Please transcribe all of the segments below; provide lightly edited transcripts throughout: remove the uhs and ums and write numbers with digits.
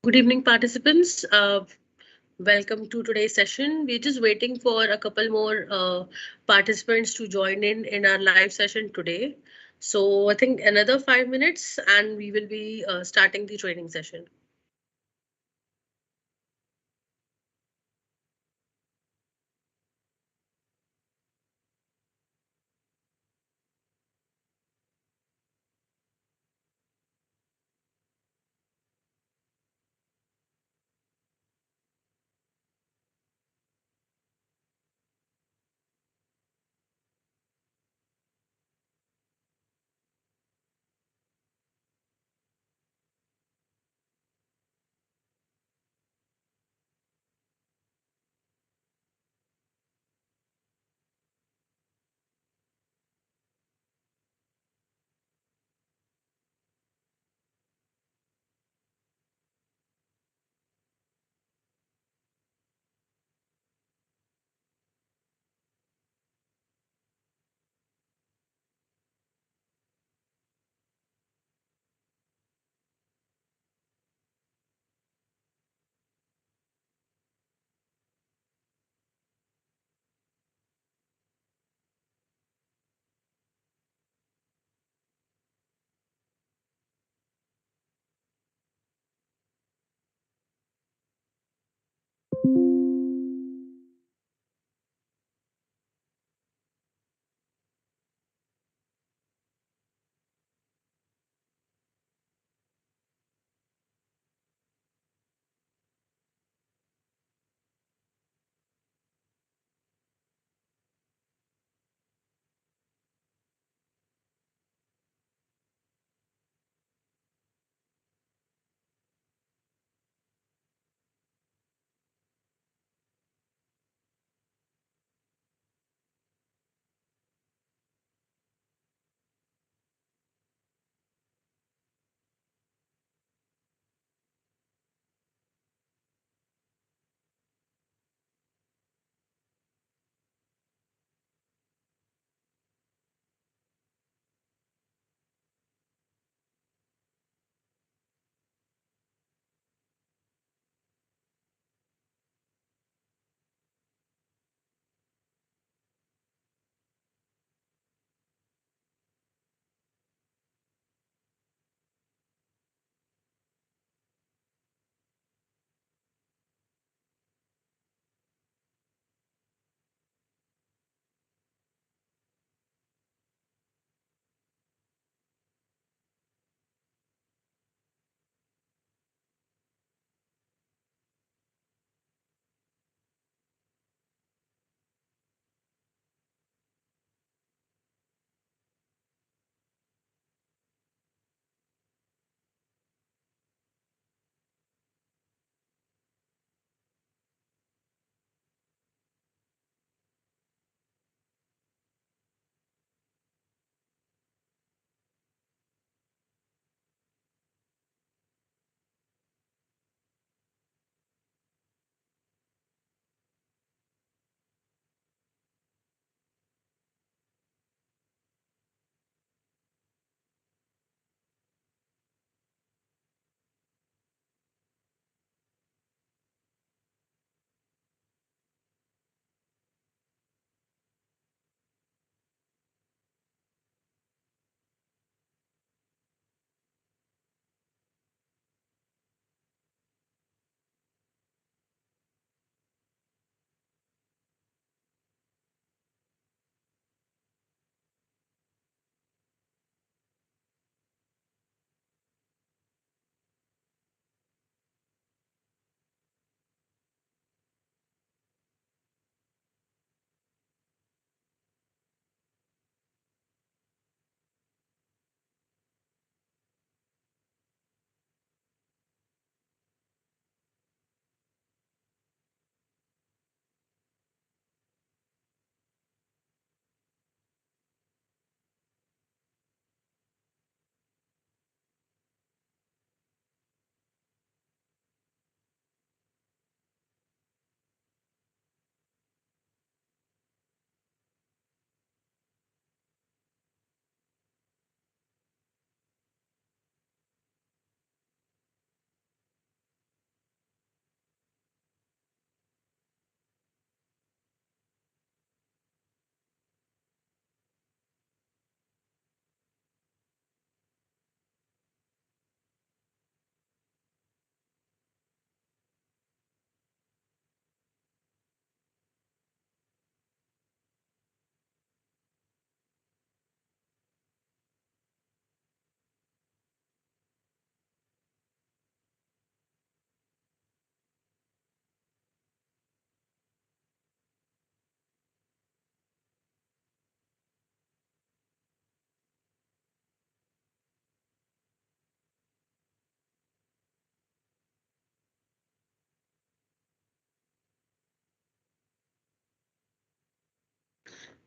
Good evening, participants. Welcome to today's session. We're just waiting for a couple more participants to join in our live session today. So I think another 5 minutes and we will be starting the training session.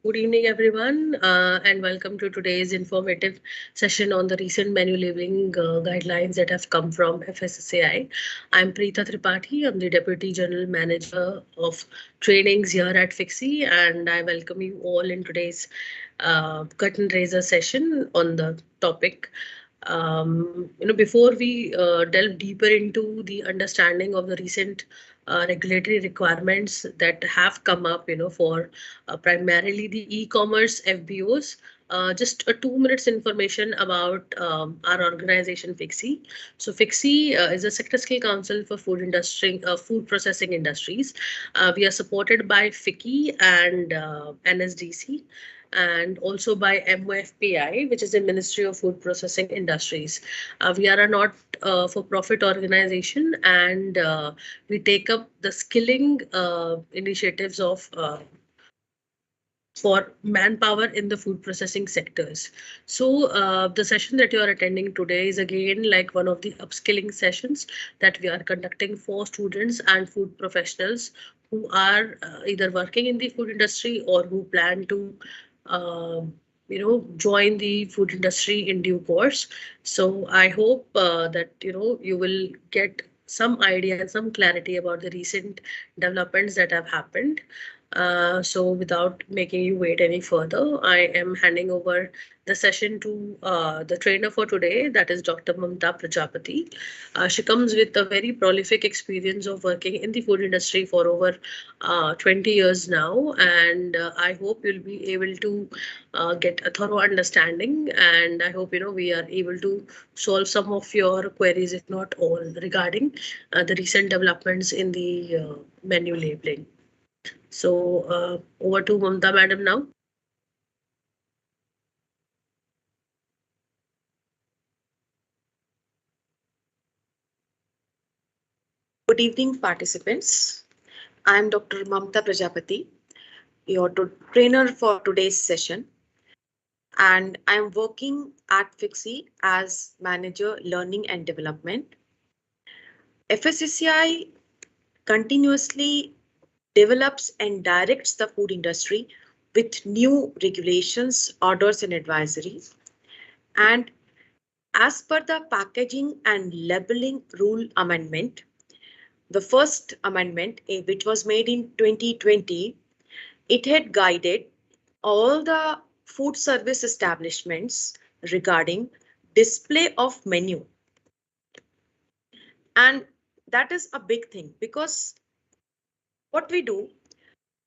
Good evening, everyone, and welcome to today's informative session on the recent menu labeling guidelines that have come from FSSAI. I'm Preeta Tripathi. I'm the Deputy General Manager of Trainings here at FICSI, and I welcome you all in today's curtain raiser session on the topic. Before we delve deeper into the understanding of the recent regulatory requirements that have come up, for primarily the e-commerce FBOs. Just a 2 minutes information about our organization FICSI. So FICSI is a sector scale council for food processing industries. We are supported by FICI and NSDC and also by MOFPI, which is the Ministry of Food Processing Industries. We are a not for profit organization, and we take up the skilling initiatives of for manpower in the food processing sectors. So the session that you are attending today is again like one of the upskilling sessions that we are conducting for students and food professionals who are either working in the food industry or who plan to uh, join the food industry in due course. So I hope that you will get some idea and some clarity about the recent developments that have happened. So without making you wait any further, I am handing over the session to the trainer for today, that is Dr. Mamta Prajapati. She comes with a very prolific experience of working in the food industry for over 20 years now, and I hope you'll be able to get a thorough understanding, and I hope we are able to solve some of your queries, if not all, regarding the recent developments in the menu labeling. So over to Mamta madam now. Good evening, participants. I am Dr. Mamta Prajapati, your trainer for today's session, and I am working at FICSI as Manager Learning and Development. FSCI continuously develops and directs the food industry with new regulations, orders, and advisories. And as per the Packaging and Labeling Rule Amendment, the first amendment, which was made in 2020, it had guided all the food service establishments regarding display of menu. And that is a big thing because what we do,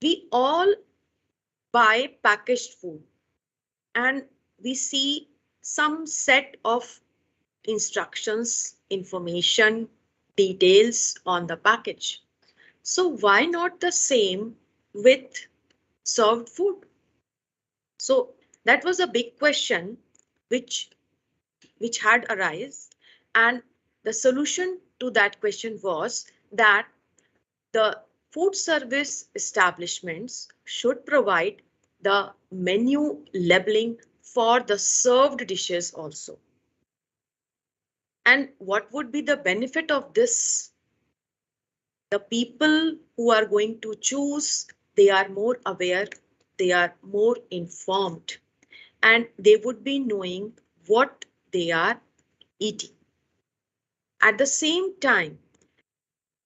we all buy packaged food and we see some set of instructions, information, details on the package. So why not the same with served food? So that was a big question which had arisen, and the solution to that question was that the food service establishments should provide the menu labeling for the served dishes also. And what would be the benefit of this? The people who are going to choose, they are more aware, they are more informed, and they would be knowing what they are eating. At the same time,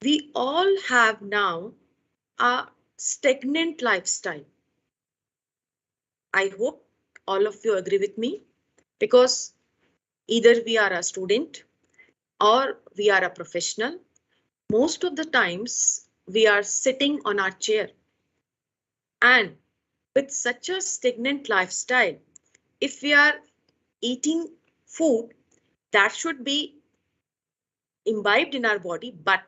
we all have now a stagnant lifestyle. I hope all of you agree with me, because either we are a student or we are a professional. Most of the times we are sitting on our chair, and with such a stagnant lifestyle, if we are eating food that should be imbibed in our body, but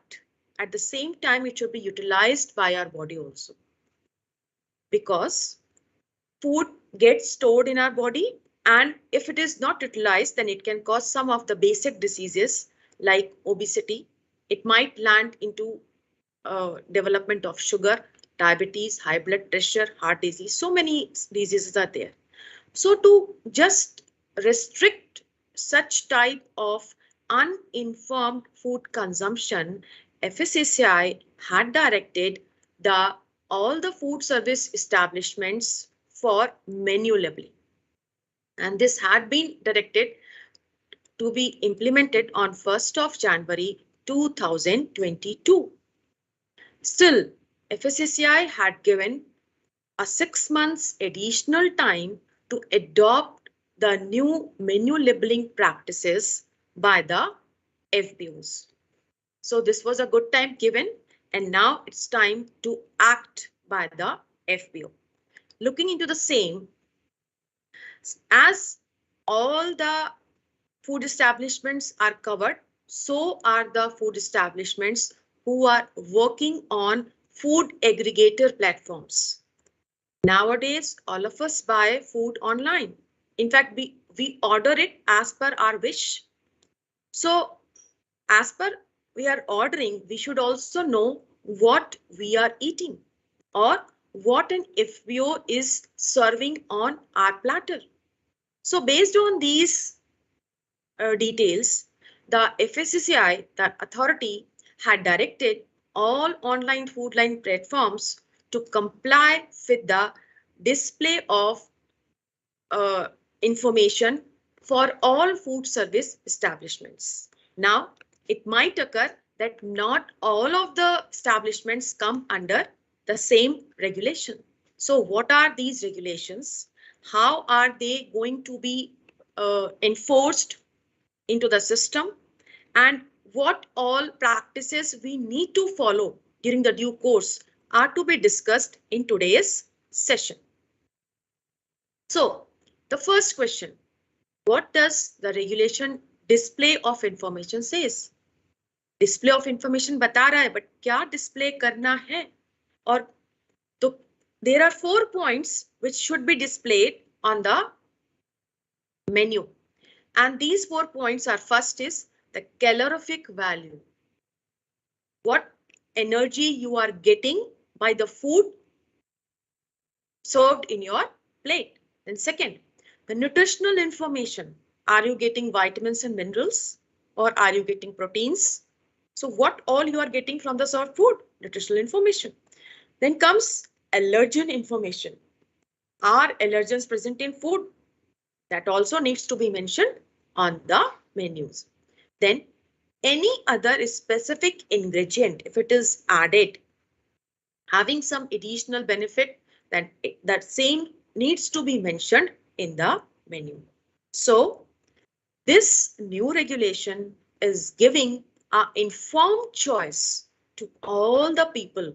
at the same time it should be utilized by our body also, because food gets stored in our body, and if it is not utilized, then it can cause some of the basic diseases like obesity. It might land into development of sugar, diabetes, high blood pressure, heart disease. So many diseases are there. So to just restrict such type of uninformed food consumption, FSSAI had directed the all the food service establishments for menu labeling. And this had been directed to be implemented on 1st of January 2022. Still, FICSI had given a 6 months additional time to adopt the new menu labeling practices by the FBOs. So this was a good time given, and now it's time to act by the FBO. Looking into the same, as all the food establishments are covered, so are the food establishments who are working on food aggregator platforms. Nowadays, all of us buy food online. In fact, we order it as per our wish. So as per we are ordering, we should also know what we are eating or what an FBO is serving on our platter. So based on these details, the FICSI, the authority, had directed all online food line platforms to comply with the display of information for all food service establishments. Now, it might occur that not all of the establishments come under the same regulation. So what are these regulations? How are they going to be enforced into the system? And what all practices we need to follow during the due course are to be discussed in today's session. So, the first question, what does the regulation display of information says? Display of information बता रहा है, but क्या display करना है? और तो there are 4 points which should be displayed on the menu. And these 4 points are: first is the calorific value. What energy you are getting by the food served in your plate. Then second, the nutritional information. Are you getting vitamins and minerals, or are you getting proteins? So what all you are getting from the served food? Nutritional information. Then comes allergen information. Are allergens present in food? That also needs to be mentioned on the menus. Then any other specific ingredient, if it is added, having some additional benefit, then that same needs to be mentioned in the menu. So this new regulation is giving an informed choice to all the people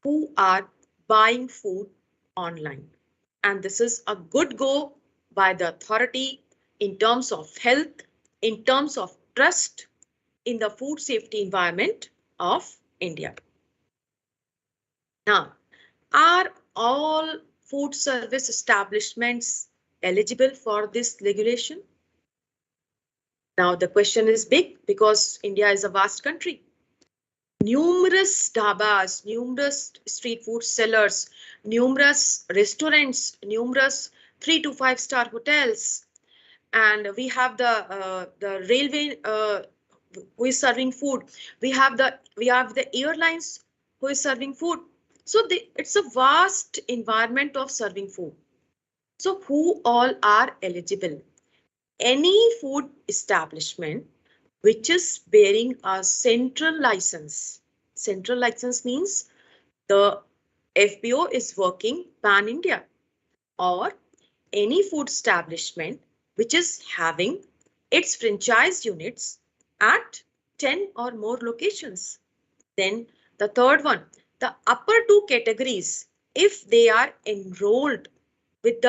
who are buying food online. And this is a good go by the authority in terms of health, in terms of trust in the food safety environment of India. Now, are all food service establishments eligible for this regulation? Now, the question is big because India is a vast country. Numerous dhabas, numerous street food sellers, numerous restaurants, numerous 3 to 5 star hotels, and we have the railway who is serving food. We have the airlines who is serving food. So it's a vast environment of serving food. So who all are eligible? Any food establishment which is bearing a central license. Central license means the FBO is working pan-India, or any food establishment which is having its franchise units at 10 or more locations. Then the third one, the upper 2 categories, if they are enrolled with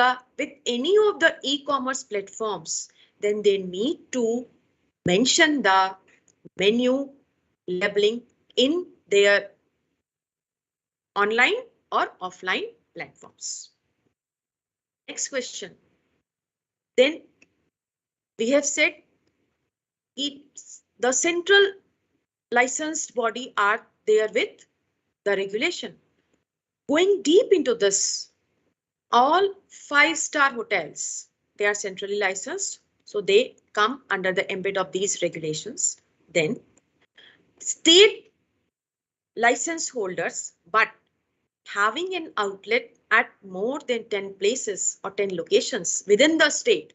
any of the e-commerce platforms, then they need to mention the menu labeling in their online or offline platforms. Next question. Then we have said the central licensed body are there with the regulation. Going deep into this, all 5-star hotels, they are centrally licensed, so they come under the ambit of these regulations. Then state license holders, but having an outlet at more than 10 places or 10 locations within the state,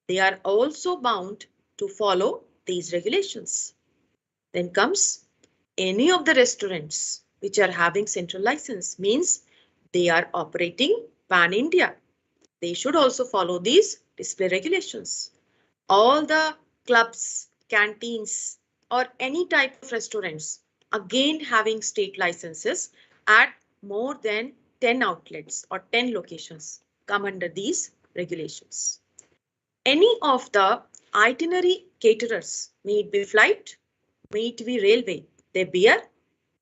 they are also bound to follow these regulations. Then comes any of the restaurants which are having central license, means they are operating pan-India. They should also follow these display regulations. All the clubs, canteens, or any type of restaurants, again having state licenses at more than 10 outlets or 10 locations, come under these regulations. Any of the itinerary caterers, may it be flight, may it be railway, they bear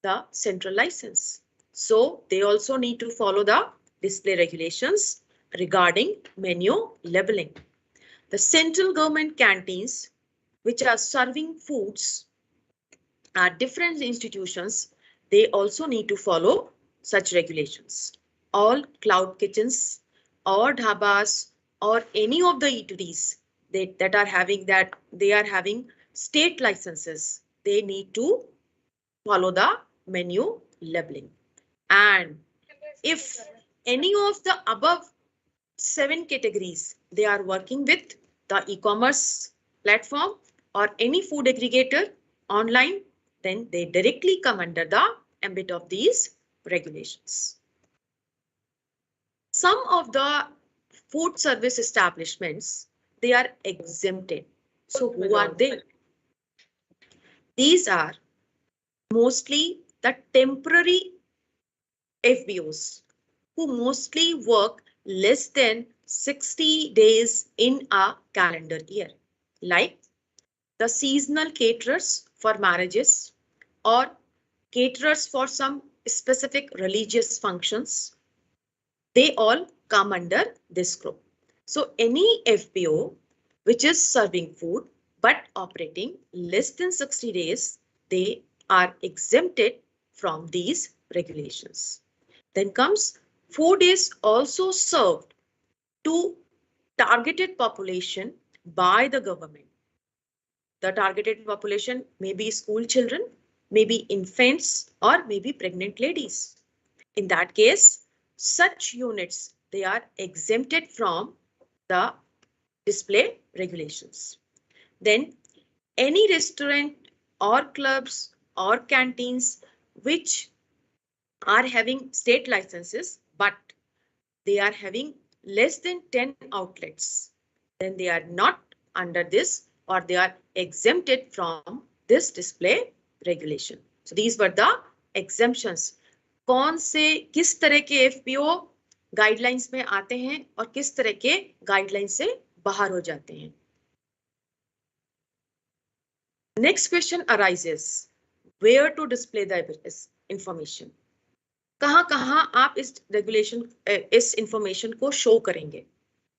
the central license. So they also need to follow the display regulations regarding menu labeling. The central government canteens, which are serving foods at different institutions, they also need to follow such regulations. All cloud kitchens or dhabas or any of the eateries that are having they are having state licenses, they need to follow the menu labeling. And if any of the above 7 categories, they are working with the e-commerce platform or any food aggregator online, then they directly come under the ambit of these regulations. Some of the food service establishments, they are exempted. So who are they? These are mostly the temporary FBOs who mostly work less than 60 days in a calendar year, like the seasonal caterers for marriages or caterers for some specific religious functions. They all come under this group. So any FBO which is serving food but operating less than 60 days, they are exempted from these regulations. Then comes food is also served to targeted population by the government. The targeted population may be school children, maybe infants, or maybe pregnant ladies. In that case, such units, they are exempted from the display regulations. Then any restaurant or clubs or canteens which are having state licenses, but they are having less than 10 outlets, then they are not under this or they are exempted from this display regulation. So these were the exemptions. कौन से किस तरह के FPO guidelines में आते हैं और किस तरह के गाइडलाइन से बाहर हो जाते हैं. Next question arises, where to display the information? कहाँ आप इस रेगुलेशन इस इंफॉर्मेशन को शो करेंगे?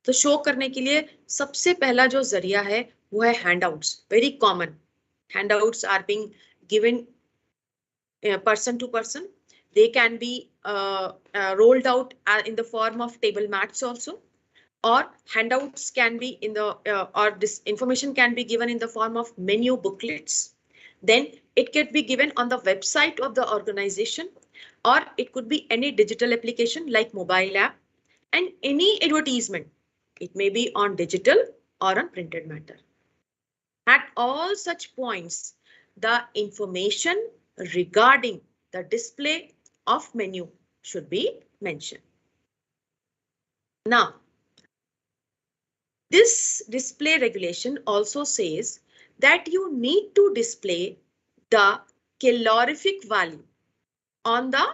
तो शो करने के लिए सबसे पहला जो जरिया है वो है handouts. Very common handouts are being given person to person. They can be rolled out in the form of table mats also, or handouts can be in the or this information can be given in the form of menu booklets. Then it can be given on the website of the organization, or it could be any digital application like mobile app, and any advertisement. It may be on digital or on printed matter. At all such points, the information regarding the display of menu should be mentioned. Now, this display regulation also says that you need to display the calorific value on the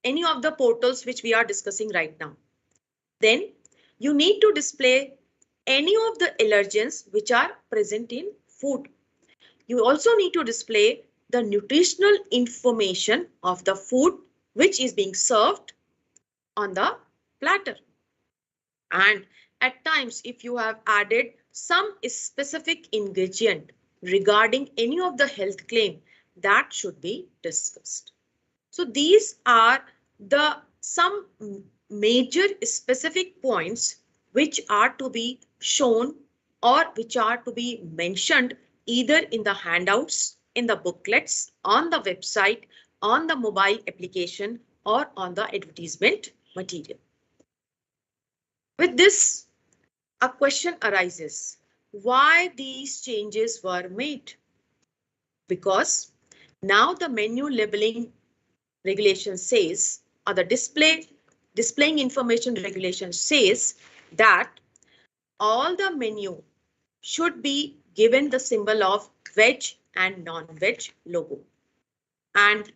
any of the portals which we are discussing right now. Then you need to display any of the allergens which are present in food. You also need to display the nutritional information of the food which is being served on the platter. And at times, if you have added some specific ingredient regarding any of the health claim, that should be discussed. So these are the some major specific points which are to be shown or which are to be mentioned either in the handouts, in the booklets, on the website, on the mobile application, or on the advertisement material. With this, a question arises. Why these changes were made? Because now the menu labeling regulation says, or the displaying information regulation says that all the menu should be given the symbol of veg and non-veg logo. And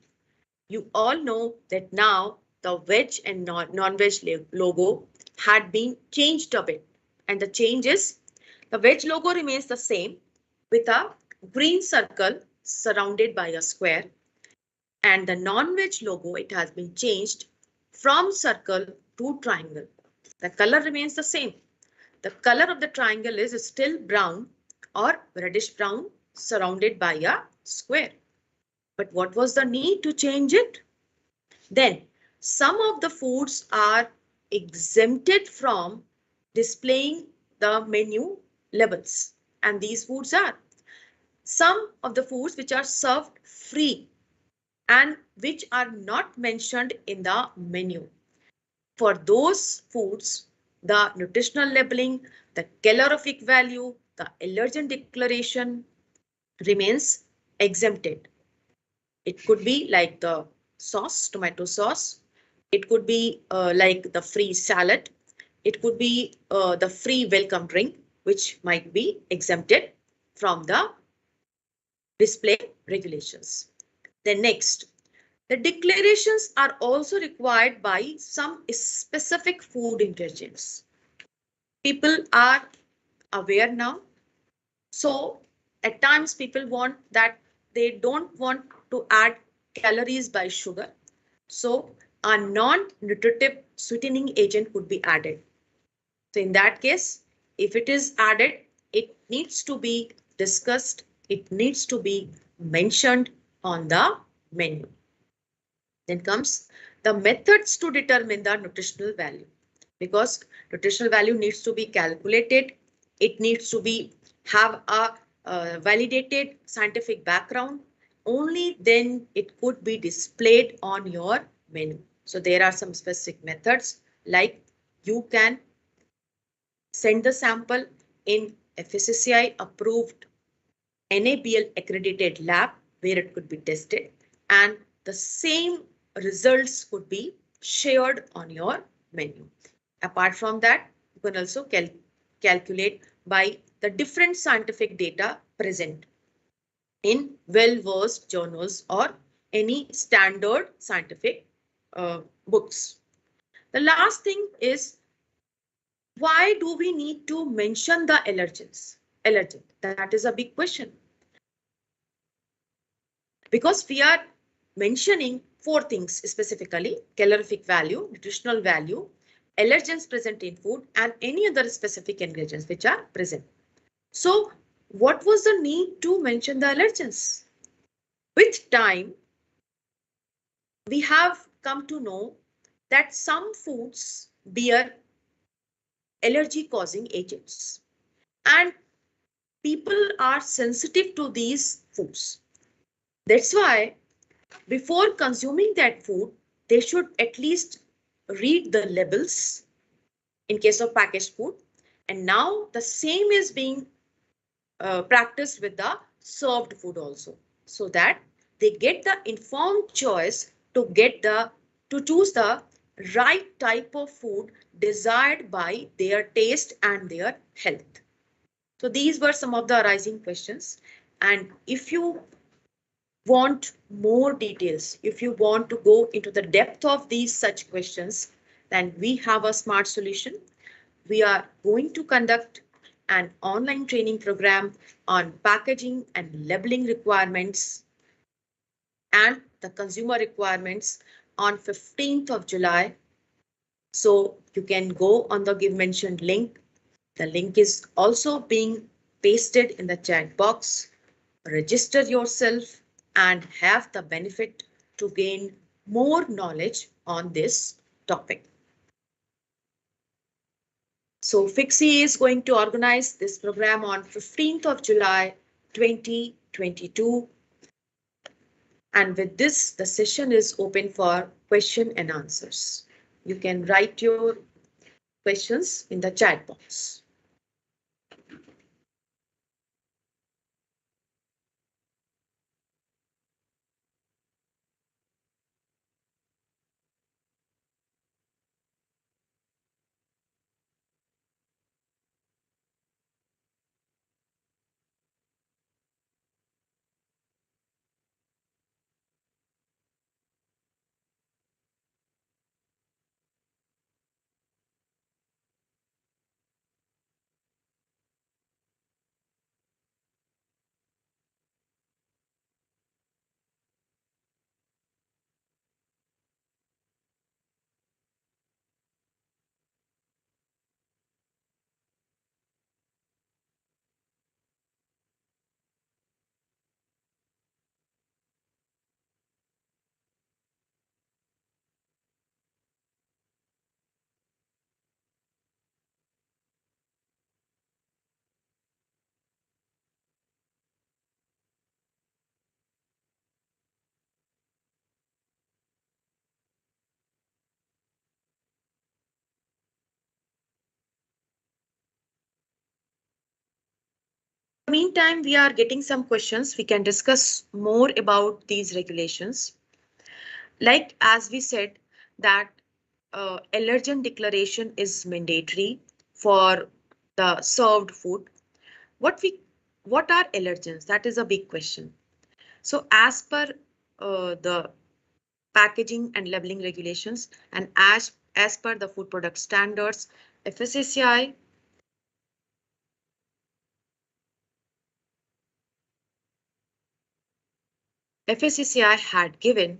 you all know that now the veg and non-veg logo had been changed a bit. And the change is the veg logo remains the same with a green circle surrounded by a square. And the non-veg logo, it has been changed from circle to triangle. The color remains the same. The color of the triangle is still brown or reddish brown surrounded by a square. But what was the need to change it? Then some of the foods are exempted from displaying the menu labels. And these foods are some of the foods which are served free and which are not mentioned in the menu. For those foods, the nutritional labeling, the calorific value, the allergen declaration remains exempted. It could be like the sauce, tomato sauce. It could be like the free salad. It could be the free welcome drink, which might be exempted from the display regulations. Then next, the declarations are also required by some specific food ingredients. People are aware now. So at times people want that they don't want to add calories by sugar. So a non-nutritive sweetening agent could be added. So in that case, if it is added, it needs to be discussed. It needs to be mentioned on the menu. Then comes the methods to determine the nutritional value, because nutritional value needs to be calculated. It needs to be have a validated scientific background. Only then it could be displayed on your menu. So there are some specific methods, like you can send the sample in FICSI approved NABL accredited lab where it could be tested, and the same results could be shared on your menu. Apart from that, you can also calculate by the different scientific data present in well-versed journals or any standard scientific books. The last thing is, why do we need to mention the allergens? Allergen, that is a big question. Because we are mentioning four things specifically: calorific value, nutritional value, allergens present in food, and any other specific ingredients which are present. So what was the need to mention the allergens? With time, we have come to know that some foods bear allergy causing agents, and people are sensitive to these foods. That's why before consuming that food, they should at least read the labels in case of packaged food. And now the same is being practiced with the served food also, so that they get the informed choice to choose the right type of food desired by their taste and their health. So these were some of the arising questions. And if you want more details, if you want to go into the depth of these such questions, then we have a smart solution. We are going to conduct an online training program on packaging and labeling requirements and the consumer requirements on 15th of July. So you can go on the give mentioned link. The link is also being pasted in the chat box. Register yourself and have the benefit to gain more knowledge on this topic. So FICSI is going to organize this program on 15th of July 2022. And with this, the session is open for question and answers. You can write your questions in the chat box. Meantime, we are getting some questions. We can discuss more about these regulations. Like as we said that allergen declaration is mandatory for the served food. What we what are allergens? That is a big question. So as per the packaging and labeling regulations and as per the food product standards, FSSAI FSSAI had given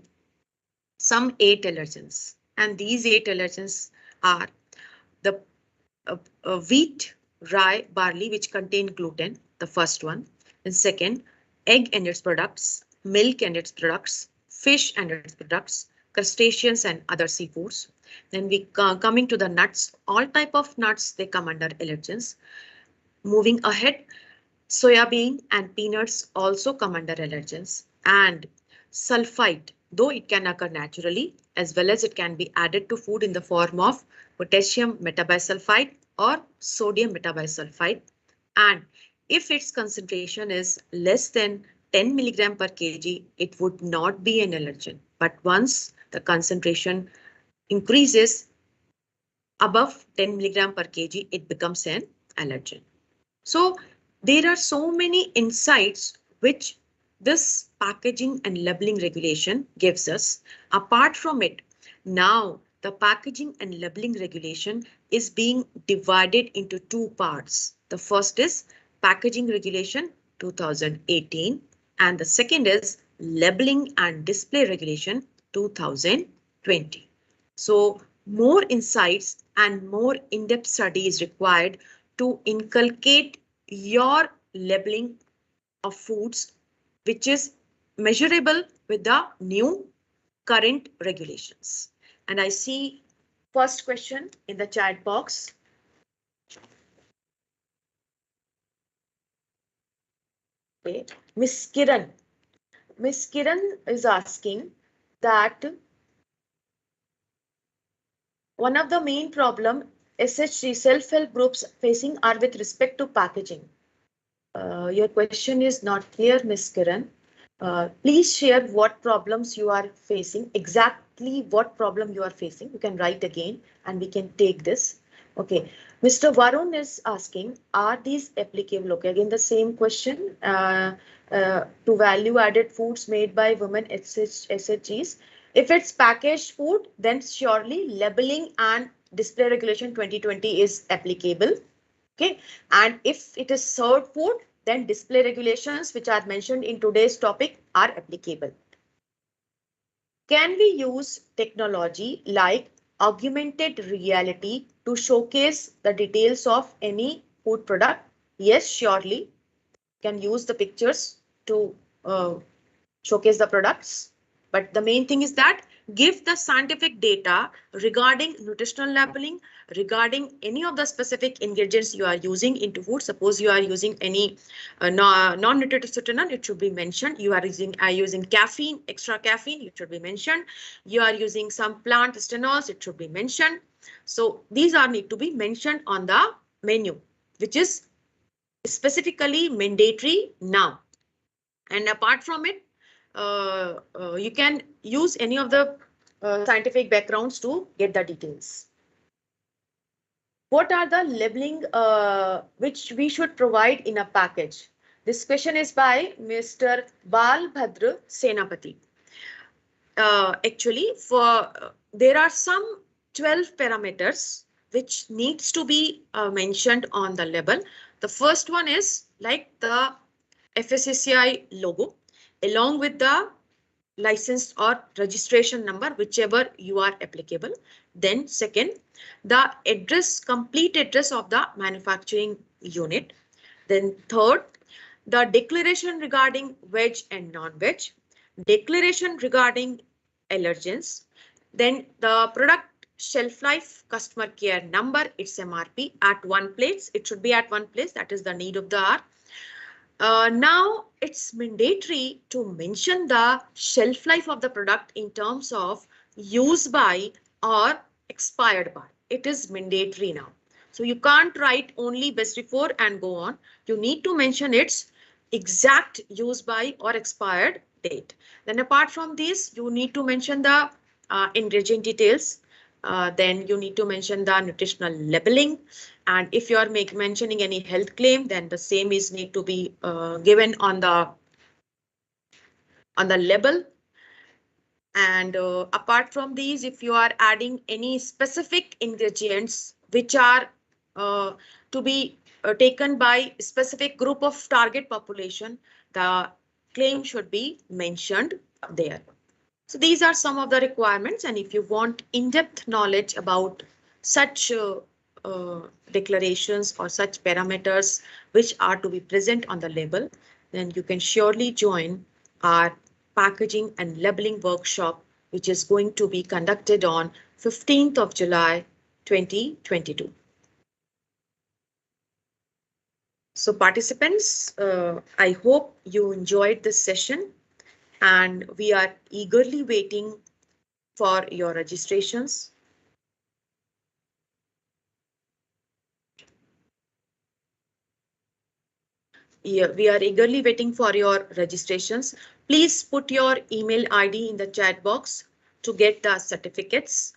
some 8 allergens, and these 8 allergens are the wheat, rye, barley, which contain gluten, the first one. And second, egg and its products, milk and its products, fish and its products, crustaceans and other seafoods. Then we coming to the nuts, all type of nuts, they come under allergens. Moving ahead, soya bean and peanuts also come under allergens, and sulfite, though it can occur naturally, as well as it can be added to food in the form of potassium metabisulfite or sodium metabisulfite. And if its concentration is less than 10 milligram per kg, it would not be an allergen. But once the concentration increases above 10 milligram per kg, it becomes an allergen. So there are so many insights which this packaging and labeling regulation gives us. Apart from it, now the packaging and labeling regulation is being divided into two parts. The first is packaging regulation 2018 and the second is labeling and display regulation 2020. So more insights and more in-depth study is required to inculcate your labeling of foods, which is measurable with the new current regulations. And I see first question in the chat box. Okay. Miss Kiran. Miss Kiran is asking that one of the main problem SHG self-help groups facing are with respect to packaging. Your question is not clear, Ms. Kiran. Please share what problems you are facing, exactly what problem you are facing. You can write again and we can take this. Okay, Mr. Varun is asking, are these applicable? Okay, again the same question to value added foods made by women SHGs. If it's packaged food, then surely labeling and display regulation 2020 is applicable. Okay, and if it is served food, then display regulations which are mentioned in today's topic are applicable. Can we use technology like augmented reality to showcase the details of any food product? Yes, surely. Can use the pictures to showcase the products. But the main thing is that give the scientific data regarding nutritional labeling, regarding any of the specific ingredients you are using into food. Suppose you are using any non-nutritive sweetener, it should be mentioned. You are using caffeine, extra caffeine, it should be mentioned. You are using some plant stenols, it should be mentioned. So these are need to be mentioned on the menu, which is specifically mandatory now. And apart from it, you can use any of the scientific backgrounds to get the details. What are the labeling which we should provide in a package? This question is by Mr. Balbhadra Senapati. Actually, there are some 12 parameters which needs to be mentioned on the label. The first one is like the FICSI logo along with the license or registration number, whichever you are applicable. Then second, the address, complete address of the manufacturing unit. Then third, the declaration regarding veg and non-veg, declaration regarding allergens, then the product shelf life, customer care number, its MRP at one place. It should be at one place. That is the need of the hour. Now it's mandatory to mention the shelf life of the product in terms of use by or expired by. It is mandatory now. So you can't write only best before and go on. You need to mention its exact use by or expired date. Then apart from this, you need to mention the ingredient details. Then you need to mention the nutritional labeling. And if you are mentioning any health claim, then the same is need to be given on the label. And apart from these, if you are adding any specific ingredients which are to be taken by specific group of target population, the claim should be mentioned there. So these are some of the requirements, and if you want in-depth knowledge about such declarations or such parameters which are to be present on the label, then you can surely join our packaging and labeling workshop, which is going to be conducted on 15th of July 2022. So participants, I hope you enjoyed this session, and we are eagerly waiting for your registrations. Yeah, we are eagerly waiting for your registrations. Please put your email ID in the chat box to get the certificates,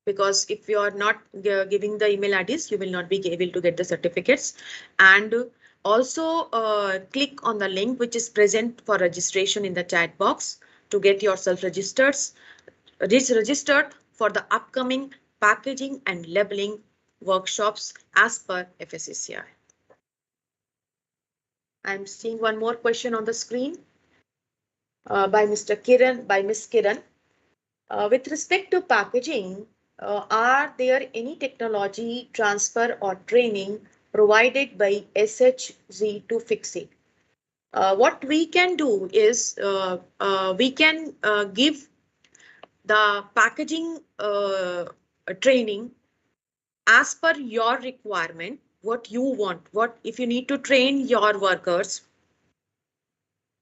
because if you are not giving the email IDs, you will not be able to get the certificates. And also click on the link which is present for registration in the chat box to get yourself registered for the upcoming packaging and labeling workshops as per FICSI. I'm seeing one more question on the screen by Mr. Kiran, by Miss Kiran. With respect to packaging, are there any technology transfer or training provided by SHG to FICSI? What we can do is we can give the packaging training as per your requirement, what you want, what if you need to train your workers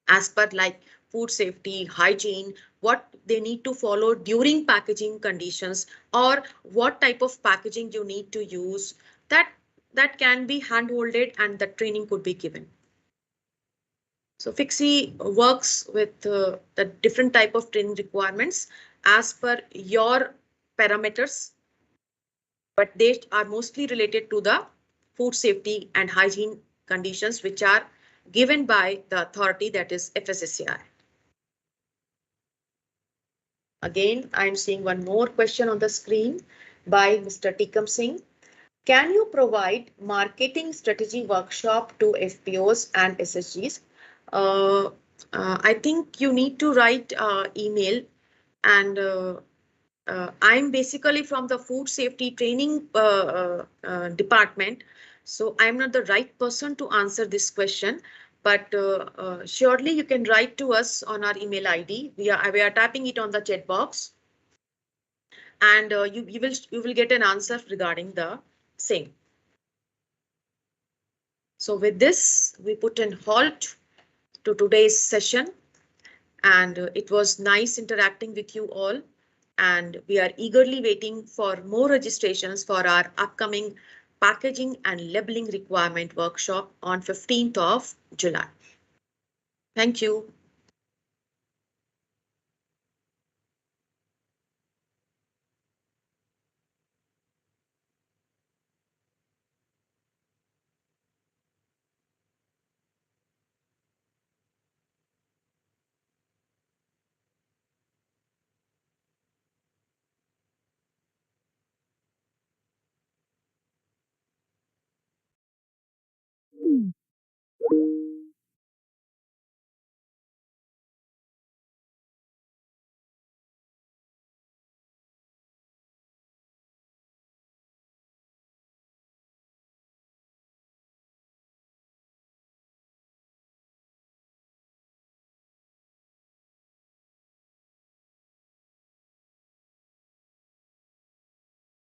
as per like food safety, hygiene, what they need to follow during packaging conditions, or what type of packaging you need to use, that can be hand-holded and the training could be given. So FICSI works with the different type of training requirements as per your parameters, but they are mostly related to the food safety and hygiene conditions which are given by the authority, that is FICSI. Again, I'm seeing one more question on the screen by Mr. Tikam Singh. Can you provide marketing strategy workshop to FBOs and SSGs? I think you need to write email, and I'm basically from the food safety training department, so I'm not the right person to answer this question. But surely you can write to us on our email ID. We are typing it on the chat box. and you will get an answer regarding the same. So with this, we put an halt to today's session, and it was nice interacting with you all. And we are eagerly waiting for more registrations for our upcoming packaging and labeling requirement workshop on 15th of July. Thank you.